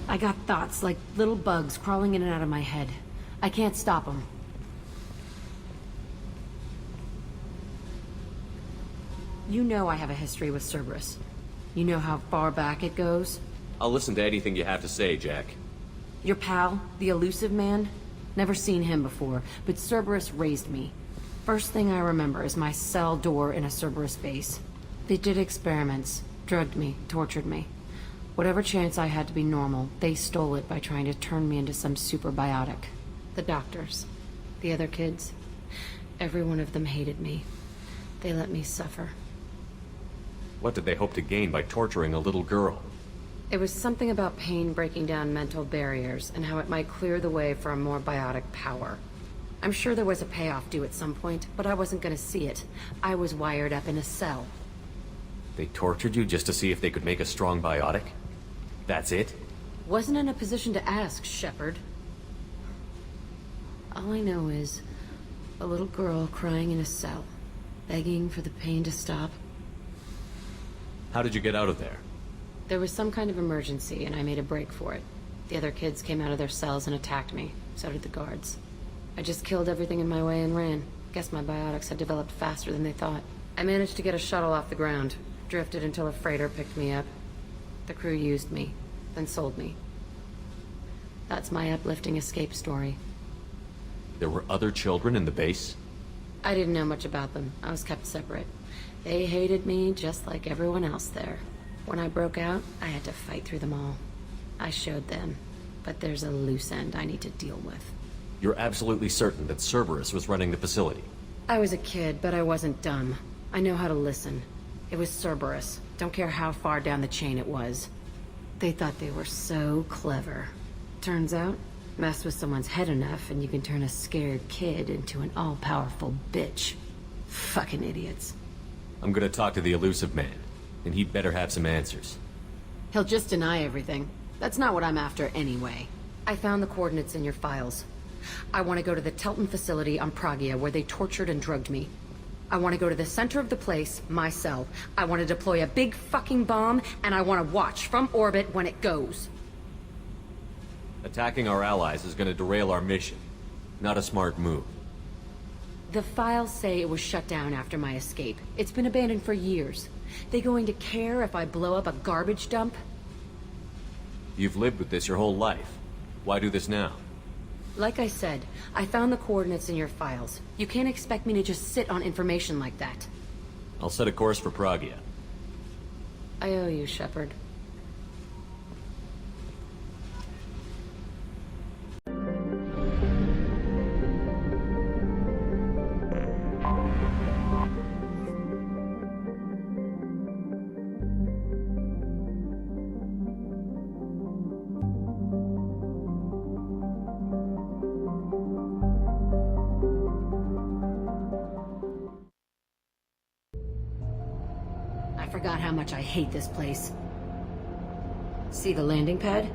I got thoughts like little bugs crawling in and out of my head. I can't stop them. You know I have a history with Cerberus. You know how far back it goes? I'll listen to anything you have to say, Jack. Your pal, the elusive man? Never seen him before, but Cerberus raised me. First thing I remember is my cell door in a Cerberus base. They did experiments, drugged me, tortured me. Whatever chance I had to be normal, they stole it by trying to turn me into some superbiotic. The doctors, the other kids, every one of them hated me. They let me suffer. What did they hope to gain by torturing a little girl? It was something about pain breaking down mental barriers and how it might clear the way for a more biotic power. I'm sure there was a payoff due at some point, but I wasn't gonna see it. I was wired up in a cell. They tortured you just to see if they could make a strong biotic? That's it? Wasn't in a position to ask, Shepard. All I know is a little girl crying in a cell, begging for the pain to stop. How did you get out of there? There was some kind of emergency, and I made a break for it. The other kids came out of their cells and attacked me. So did the guards. I just killed everything in my way and ran. Guess my biotics had developed faster than they thought. I managed to get a shuttle off the ground. Drifted until a freighter picked me up. The crew used me, then sold me. That's my uplifting escape story. There were other children in the base? I didn't know much about them. I was kept separate. They hated me just like everyone else there. When I broke out, I had to fight through them all. I showed them, but there's a loose end I need to deal with. You're absolutely certain that Cerberus was running the facility? I was a kid, but I wasn't dumb. I know how to listen. It was Cerberus. Don't care how far down the chain it was. They thought they were so clever. Turns out, mess with someone's head enough and you can turn a scared kid into an all-powerful bitch. Fucking idiots. I'm gonna talk to the elusive man, and he'd better have some answers. He'll just deny everything. That's not what I'm after anyway. I found the coordinates in your files. I want to go to the Telton facility on Pragia where they tortured and drugged me. I want to go to the center of the place, my cell. I want to deploy a big fucking bomb, and I want to watch from orbit when it goes. Attacking our allies is gonna derail our mission. Not a smart move. The files say it was shut down after my escape. It's been abandoned for years. They going to care if I blow up a garbage dump? You've lived with this your whole life. Why do this now? Like I said, I found the coordinates in your files. You can't expect me to just sit on information like that. I'll set a course for Pragia. I owe you, Shepard. I forgot how much I hate this place. See the landing pad?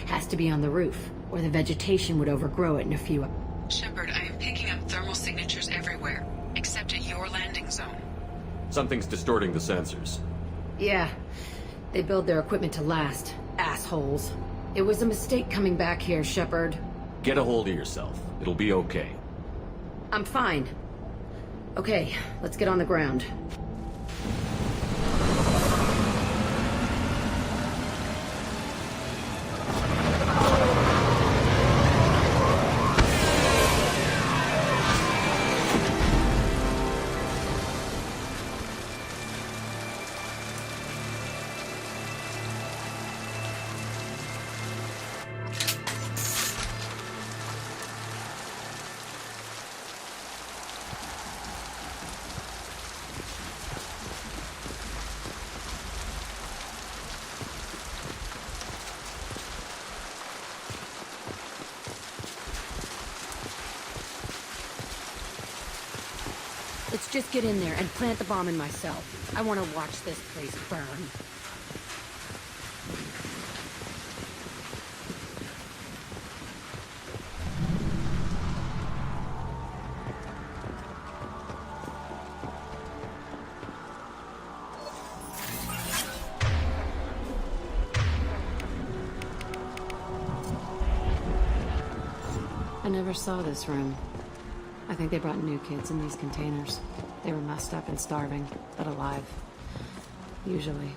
Has to be on the roof, or the vegetation would overgrow it in a few... Shepard, I am picking up thermal signatures everywhere, except at your landing zone. Something's distorting the sensors. Yeah, they build their equipment to last. Assholes. It was a mistake coming back here, Shepard. Get a hold of yourself. It'll be okay. I'm fine. Okay, let's get on the ground. Let's just get in there and plant the bomb in my cell. I want to watch this place burn. I never saw this room. I think they brought new kids in these containers. They were messed up and starving, but alive. Usually.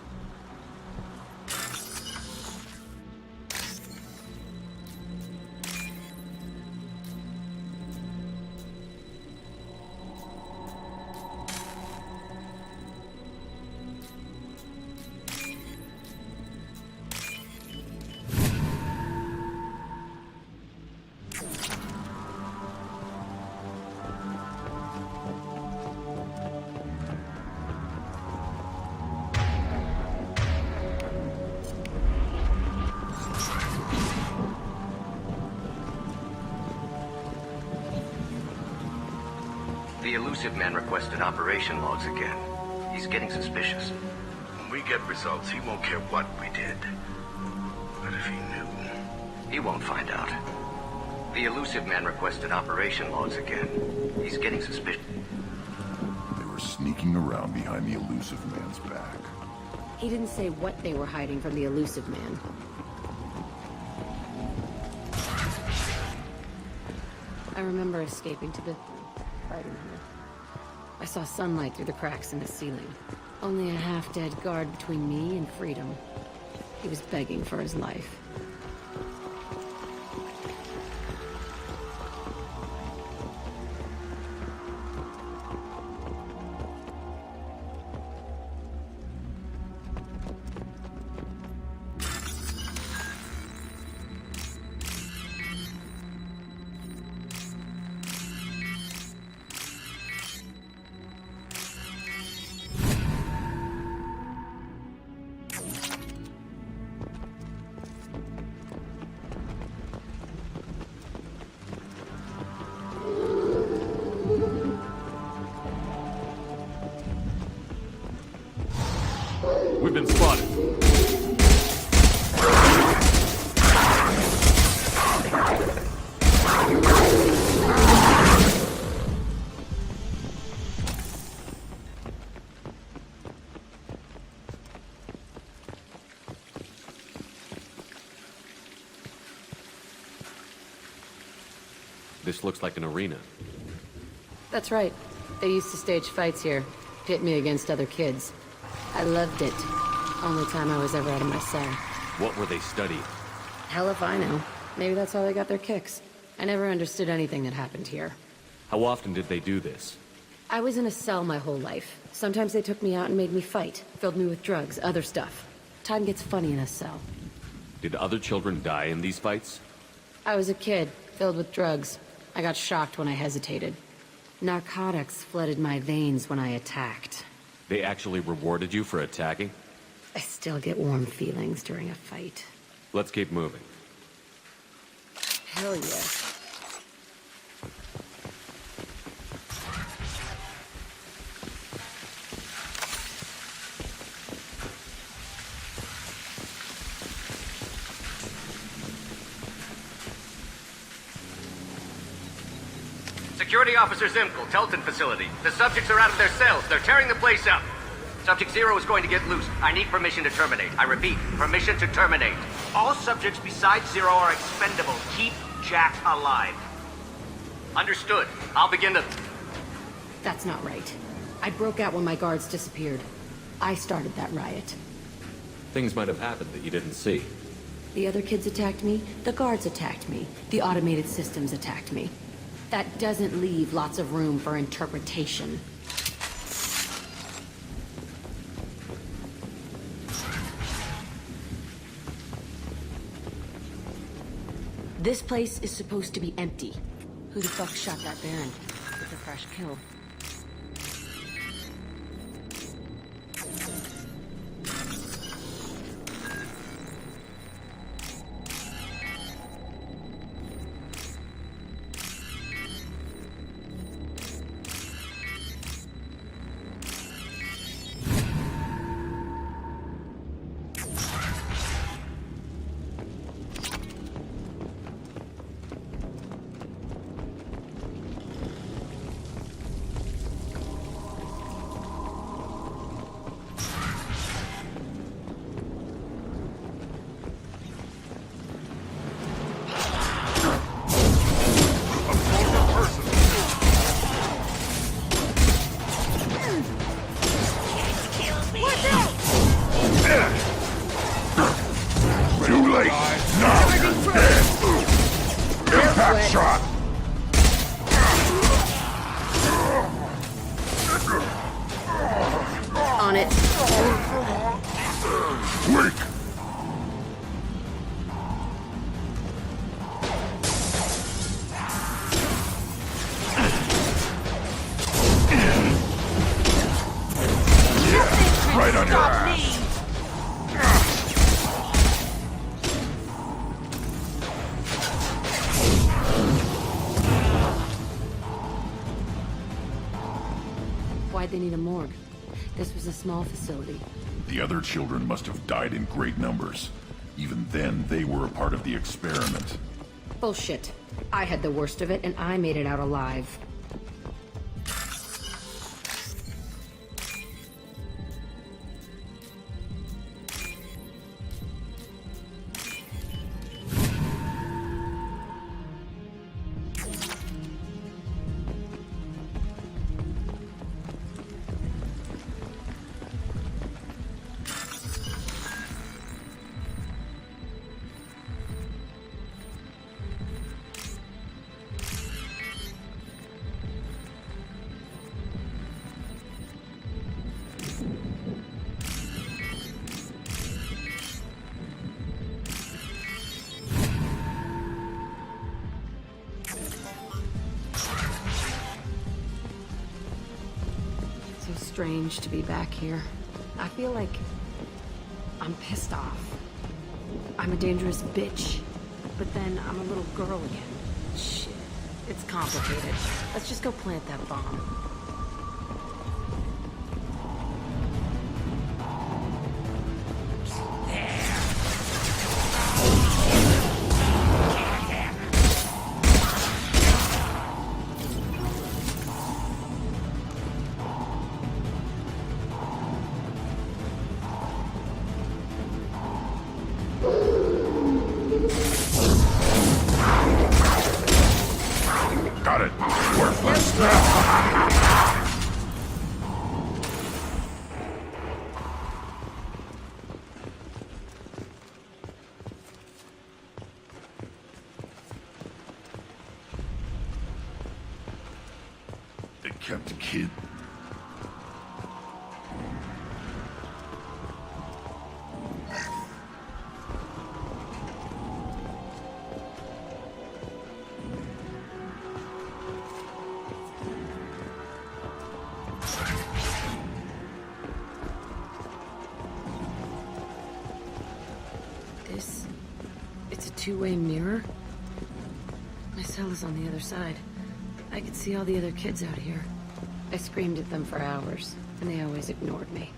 The elusive man requested operation logs again. He's getting suspicious. When we get results, he won't care what we did. But if he knew... He won't find out. The elusive man requested operation logs again. He's getting suspicious. They were sneaking around behind the elusive man's back. He didn't say what they were hiding from the elusive man. I remember escaping to the... fighting here. I saw sunlight through the cracks in the ceiling. Only a half-dead guard between me and freedom. He was begging for his life. We've been spotted. This looks like an arena. That's right. They used to stage fights here. Pit me against other kids. I loved it. Only time I was ever out of my cell. What were they studying? Hell if I know. Maybe that's how they got their kicks. I never understood anything that happened here. How often did they do this? I was in a cell my whole life. Sometimes they took me out and made me fight. Filled me with drugs, other stuff. Time gets funny in a cell. Did other children die in these fights? I was a kid, filled with drugs. I got shocked when I hesitated. Narcotics flooded my veins when I attacked. They actually rewarded you for attacking? I still get warm feelings during a fight. Let's keep moving. Hell yeah. Security Officer Zimkel, Telton facility. The subjects are out of their cells. They're tearing the place up. Subject Zero is going to get loose. I need permission to terminate. I repeat, permission to terminate. All subjects besides Zero are expendable. Keep Jack alive. Understood. I'll begin the... That's not right. I broke out when my guards disappeared. I started that riot. Things might have happened that you didn't see. The other kids attacked me, the guards attacked me, the automated systems attacked me. That doesn't leave lots of room for interpretation. This place is supposed to be empty. Who the fuck shot that Baron? It's a fresh kill. they need a morgue? This was a small facility. The other children must have died in great numbers. Even then, they were a part of the experiment. Bullshit. I had the worst of it, and I made it out alive. Strange to be back here. I feel like I'm pissed off. I'm a dangerous bitch, but then I'm a little girl again. Shit, it's complicated. Let's just go plant that bomb. Got it. Worthless. They kept a kid. It's a two-way mirror? My cell is on the other side. I could see all the other kids out here. I screamed at them for hours, and they always ignored me.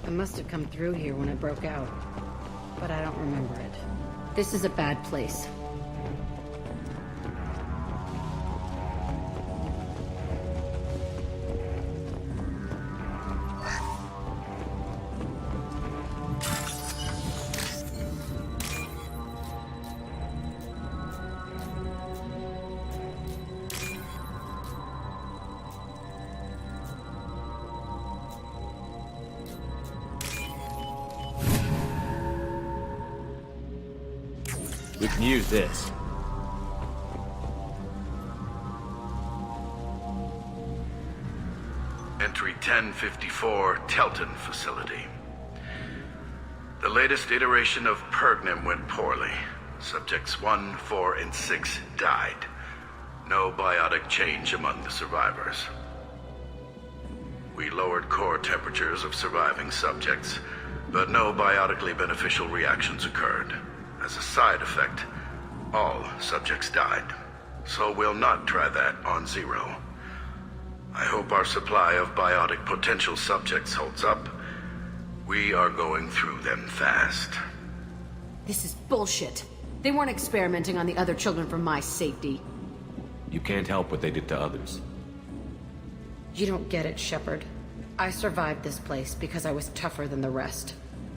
I must have come through here when it broke out, but I don't remember it. This is a bad place. We can use this. Entry 1054, Telton facility. The latest iteration of Pergnum went poorly. Subjects 1, 4, and 6 died. No biotic change among the survivors. We lowered core temperatures of surviving subjects, but no biotically beneficial reactions occurred. As a side effect, all subjects died. So we'll not try that on Zero. I hope our supply of biotic potential subjects holds up. We are going through them fast. This is bullshit. They weren't experimenting on the other children for my safety. You can't help what they did to others. You don't get it, Shepard. I survived this place because I was tougher than the rest.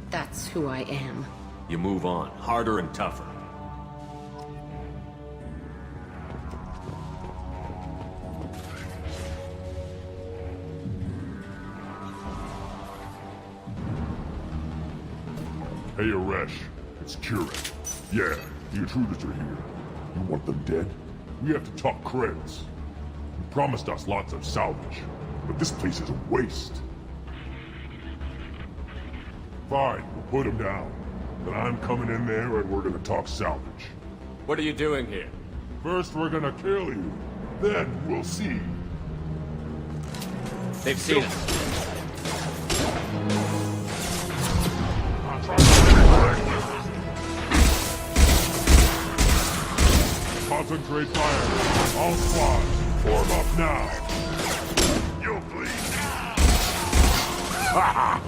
That's who I am. You move on, harder and tougher. Hey, Aresh. It's Kieran. Yeah, the intruders are here. You want them dead? We have to talk creds. You promised us lots of salvage, but this place is a waste. Fine, we'll put them down. Then I'm coming in there and we're gonna talk salvage. What are you doing here? First we're gonna kill you, then we'll see. They've seen us. I'll try to Concentrate fire. All squads, form up now. You'll bleed. Ha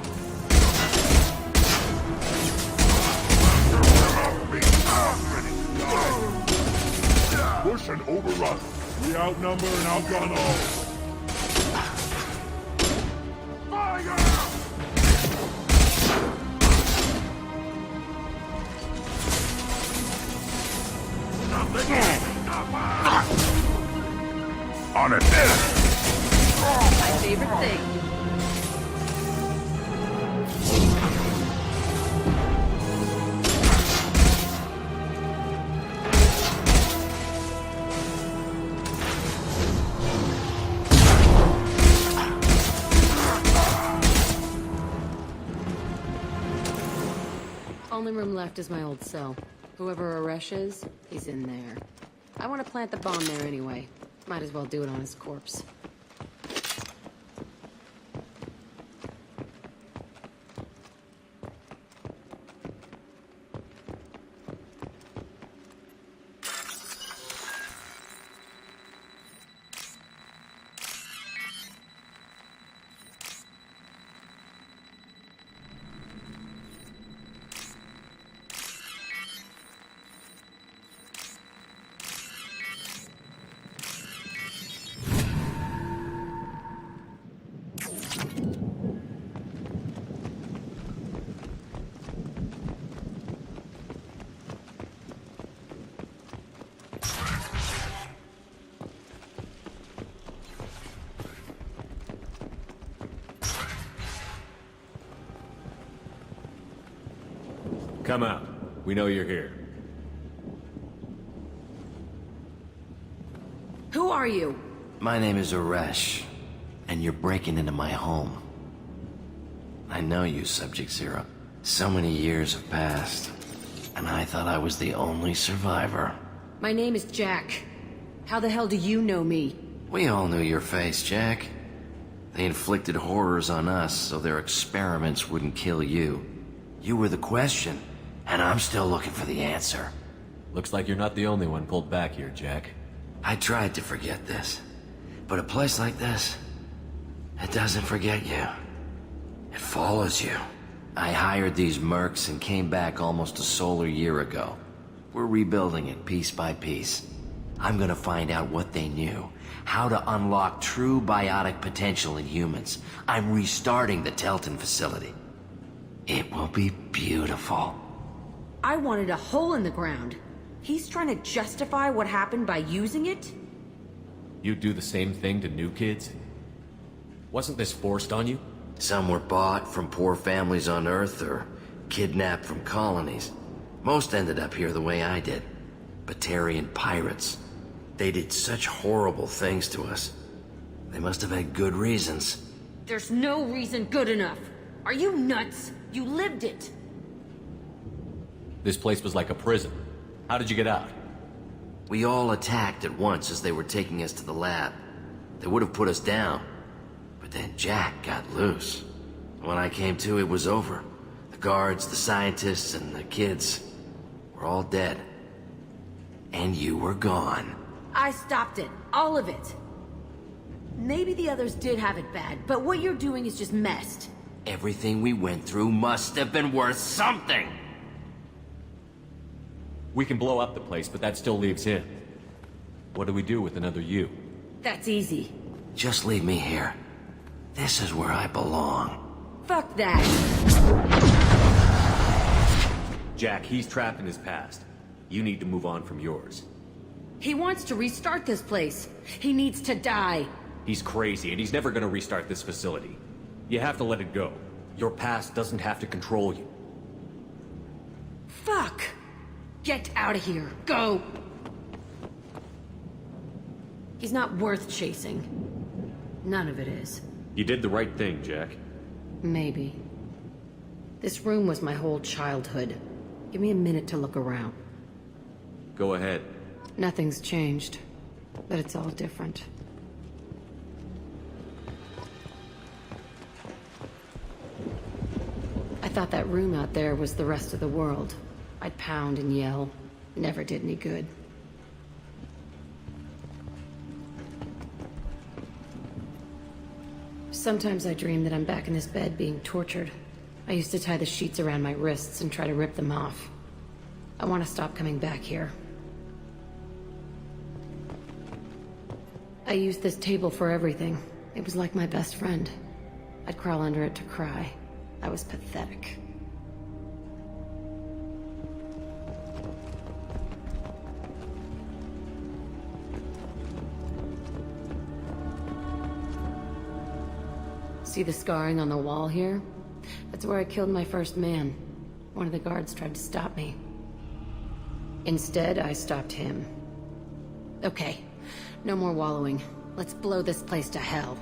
Push and overrun. We outnumber and outgun all. Fire! On it! My favorite thing. Only room left is my old cell. Whoever Aresh is, he's in there. I want to plant the bomb there anyway. Might as well do it on his corpse. Come out. We know you're here. Who are you? My name is Aresh, and you're breaking into my home. I know you, Subject-Zero. So many years have passed, and I thought I was the only survivor. My name is Jack. How the hell do you know me? We all knew your face, Jack. They inflicted horrors on us so their experiments wouldn't kill you. You were the question, and I'm still looking for the answer. Looks like you're not the only one pulled back here, Jack. I tried to forget this, but a place like this, it doesn't forget you. It follows you. I hired these mercs and came back almost a solar year ago. We're rebuilding it piece by piece. I'm gonna find out what they knew, how to unlock true biotic potential in humans. I'm restarting the Telton facility. It will be beautiful. I wanted a hole in the ground. He's trying to justify what happened by using it? You do the same thing to new kids? Wasn't this forced on you? Some were bought from poor families on Earth or kidnapped from colonies. Most ended up here the way I did. Batarian pirates. They did such horrible things to us. They must have had good reasons. There's no reason good enough. Are you nuts? You lived it. This place was like a prison. How did you get out? We all attacked at once as they were taking us to the lab. They would have put us down. But then Jack got loose. When I came to, it was over. The guards, the scientists, and the kids were all dead. And you were gone. I stopped it. All of it. Maybe the others did have it bad, but what you're doing is just messed. Everything we went through must have been worth something! We can blow up the place, but that still leaves him. What do we do with another you? That's easy. Just leave me here. This is where I belong. Fuck that. Jack, he's trapped in his past. You need to move on from yours. He wants to restart this place. He needs to die. He's crazy, and he's never gonna restart this facility. You have to let it go. Your past doesn't have to control you. Fuck. Get out of here. Go. He's not worth chasing. None of it is. You did the right thing, Jack. Maybe. This room was my whole childhood. Give me a minute to look around. Go ahead. Nothing's changed, but it's all different. I thought that room out there was the rest of the world. I'd pound and yell. Never did any good. Sometimes I dream that I'm back in this bed being tortured. I used to tie the sheets around my wrists and try to rip them off. I want to stop coming back here. I used this table for everything. It was like my best friend. I'd crawl under it to cry. I was pathetic. See the scarring on the wall here? That's where I killed my first man. One of the guards tried to stop me. Instead, I stopped him. Okay, no more wallowing. Let's blow this place to hell.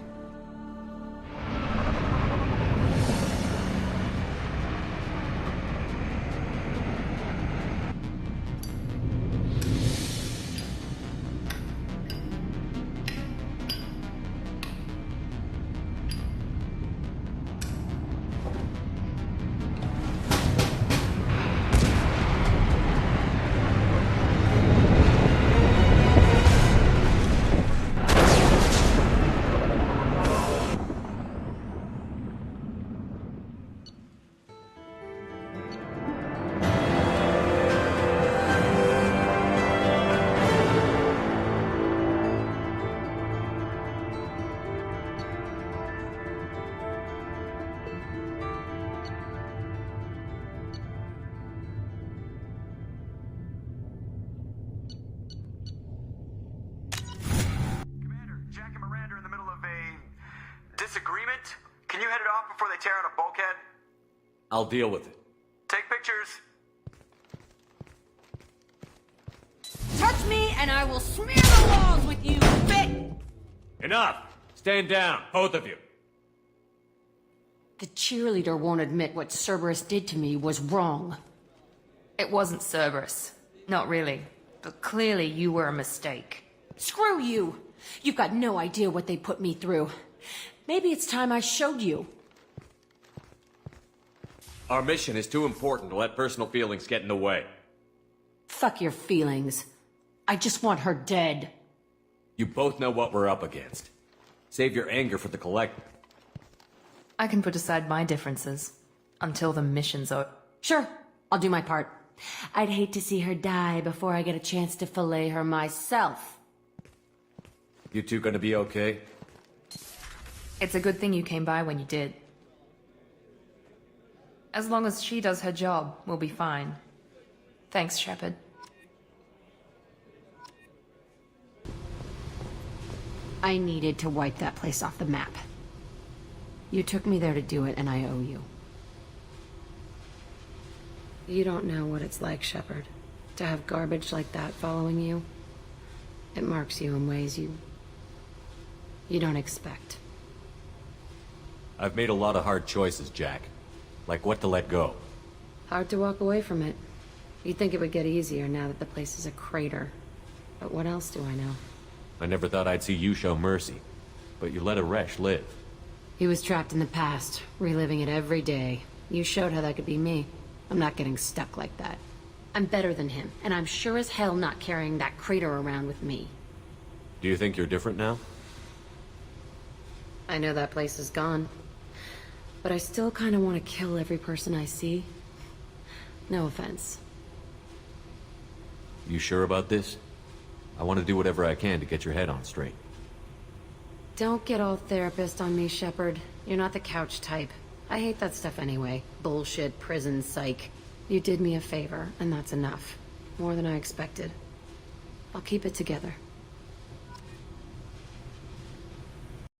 Disagreement? Can you head it off before they tear out a bulkhead? I'll deal with it. Take pictures. Touch me and I will smear the walls with you, spit! Enough! Stand down, both of you. The cheerleader won't admit what Cerberus did to me was wrong. It wasn't Cerberus. Not really. But clearly you were a mistake. Screw you! You've got no idea what they put me through. Maybe it's time I showed you. Our mission is too important to let personal feelings get in the way. Fuck your feelings. I just want her dead. You both know what we're up against. Save your anger for the collector. I can put aside my differences until the mission's over. Sure, I'll do my part. I'd hate to see her die before I get a chance to fillet her myself. You two gonna be okay? It's a good thing you came by when you did. As long as she does her job, we'll be fine. Thanks, Shepard. I needed to wipe that place off the map. You took me there to do it, and I owe you. You don't know what it's like, Shepard, to have garbage like that following you. It marks you in ways you don't expect. I've made a lot of hard choices, Jack. Like what to let go. Hard to walk away from it. You'd think it would get easier now that the place is a crater. But what else do I know? I never thought I'd see you show mercy. But you let Aresh live. He was trapped in the past, reliving it every day. You showed how that could be me. I'm not getting stuck like that. I'm better than him, and I'm sure as hell not carrying that crater around with me. Do you think you're different now? I know that place is gone. But I still kind of want to kill every person I see. No offense. You sure about this? I want to do whatever I can to get your head on straight. Don't get all therapist on me, Shepard. You're not the couch type. I hate that stuff anyway. Bullshit, prison, psych. You did me a favor, and that's enough. More than I expected. I'll keep it together.